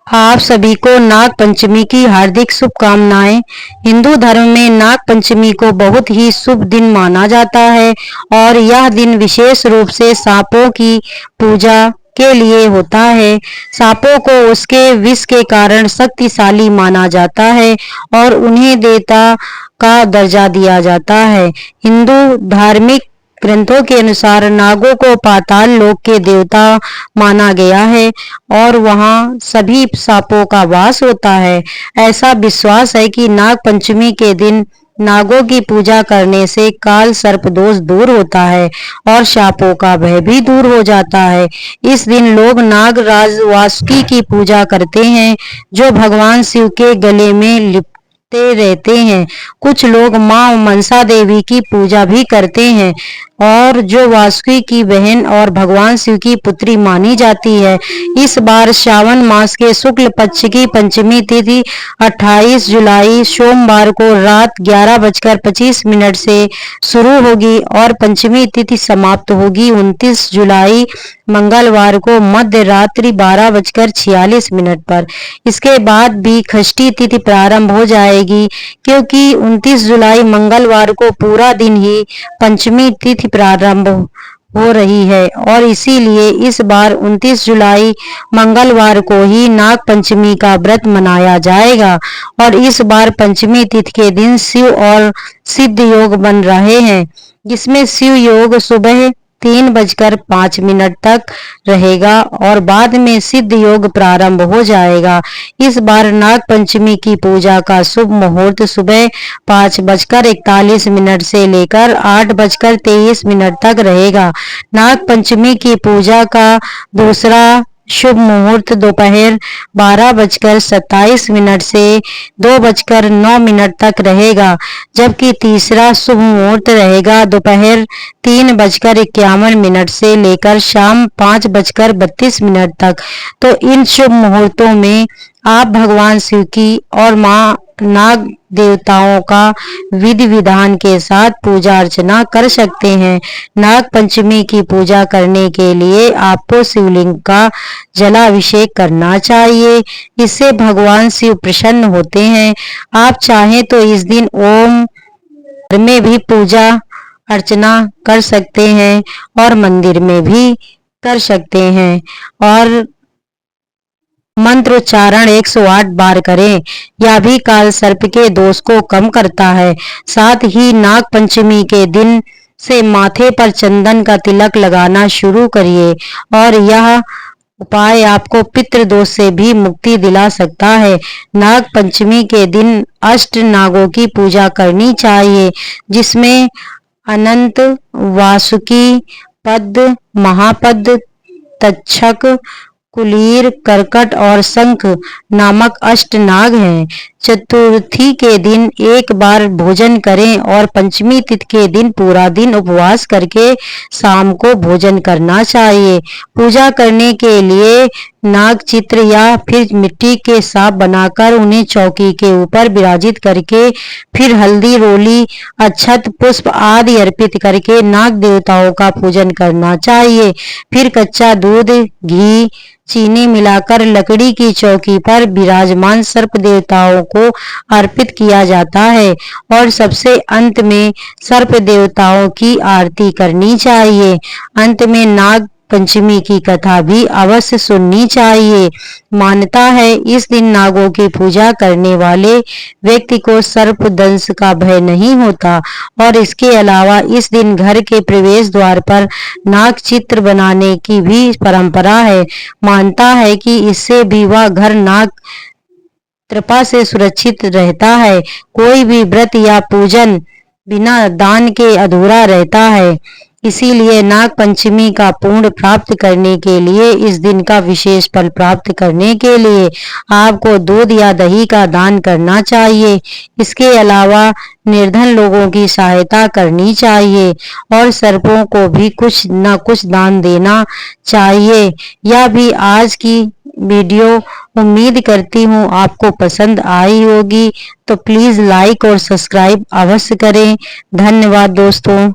आप सभी को नाग पंचमी की हार्दिक शुभकामनाएं। हिंदू धर्म में नाग पंचमी को बहुत ही शुभ दिन माना जाता है और यह दिन विशेष रूप से सांपों की पूजा के लिए होता है। सांपों को उसके विष के कारण शक्तिशाली माना जाता है और उन्हें देवता का दर्जा दिया जाता है। हिंदू धार्मिक ग्रंथों के अनुसार नागों को पाताल लोक के देवता माना गया है और वहां सभी सांपों का वास होता है। ऐसा विश्वास है कि नाग पंचमी के दिन नागों की पूजा करने से काल सर्प दोष दूर होता है और सांपों का भय भी दूर हो जाता है। इस दिन लोग नागराज वासुकी की पूजा करते हैं जो भगवान शिव के गले में लिपटे रहते हैं। कुछ लोग मां मनसा देवी की पूजा भी करते हैं और जो वासुकी की बहन और भगवान शिव की पुत्री मानी जाती है। इस बार श्रावण मास के शुक्ल पक्ष की पंचमी तिथि 28 जुलाई सोमवार को रात 11:25 से शुरू होगी और पंचमी तिथि समाप्त होगी 29 जुलाई मंगलवार को मध्य रात्रि 12:46 पर। इसके बाद भी षष्ठी तिथि प्रारंभ हो जाएगी क्योंकि 29 जुलाई मंगलवार को पूरा दिन ही पंचमी तिथि प्रारंभ हो रही है और इसीलिए इस बार 29 जुलाई मंगलवार को ही नाग पंचमी का व्रत मनाया जाएगा और इस बार पंचमी तिथि के दिन शिव और सिद्ध योग बन रहे हैं जिसमें शिव योग सुबह 3:05 तक रहेगा और बाद में सिद्ध योग प्रारंभ हो जाएगा। इस बार नाग पंचमी की पूजा का शुभ मुहूर्त सुबह 5:41 से लेकर 8:23 तक रहेगा। नाग पंचमी की पूजा का दूसरा शुभ मुहूर्त दोपहर 12:27 से 2:09 तक रहेगा, जबकि तीसरा शुभ मुहूर्त रहेगा दोपहर 3:51 से लेकर शाम 5:32 तक। तो इन शुभ मुहूर्तों में आप भगवान शिव की और मां नाग देवताओं का विधि विधान के साथ पूजा अर्चना कर सकते हैं। नाग पंचमी की पूजा करने के लिए आपको शिवलिंग का जलाभिषेक करना चाहिए। इससे भगवान शिव प्रसन्न होते हैं। आप चाहें तो इस दिन ओम घर में भी पूजा अर्चना कर सकते हैं और मंदिर में भी कर सकते हैं और मंत्रोच्चारण 108 बार करें। यह भी काल सर्प के दोष को कम करता है। साथ ही नाग पंचमी के दिन से माथे पर चंदन का तिलक लगाना शुरू करिए और यह उपाय आपको पितृ दोष से भी मुक्ति दिला सकता है। नाग पंचमी के दिन अष्ट नागों की पूजा करनी चाहिए जिसमें अनंत, वासुकी, पद्म, महापद्म, तक्षक, कुलीर, करकट और शंख नामक अष्ट नाग हैं। चतुर्थी के दिन एक बार भोजन करें और पंचमी तिथि के दिन पूरा दिन उपवास करके शाम को भोजन करना चाहिए। पूजा करने के लिए नाग चित्र या फिर मिट्टी के सांप बनाकर उन्हें चौकी के ऊपर विराजित करके फिर हल्दी, रोली, अक्षत, पुष्प आदि अर्पित करके नाग देवताओं का पूजन करना चाहिए। फिर कच्चा दूध, घी, चीनी मिलाकर लकड़ी की चौकी पर विराजमान सर्प देवताओं को अर्पित किया जाता है और सबसे अंत में सर्प देवताओं की आरती करनी चाहिए। अंत में नाग पंचमी की कथा भी अवश्य सुननी चाहिए। मान्यता है इस दिन नागों की पूजा करने वाले व्यक्ति को सर्प दंश का भय नहीं होता और इसके अलावा इस दिन घर के प्रवेश द्वार पर नाग चित्र बनाने की भी परंपरा है। मानता है कि इससे भी वह घर नाग कृपा से सुरक्षित रहता है। कोई भी व्रत या पूजन बिना दान के अधूरा रहता है। इसीलिए नाग पंचमी का पुण्य प्राप्त करने के लिए इस दिन का विशेष फल प्राप्त करने के लिए आपको दूध या दही का दान करना चाहिए। इसके अलावा निर्धन लोगों की सहायता करनी चाहिए और सर्पों को भी कुछ न कुछ दान देना चाहिए। यह भी आज की वीडियो उम्मीद करती हूँ आपको पसंद आई होगी, तो प्लीज लाइक और सब्सक्राइब अवश्य करें। धन्यवाद दोस्तों।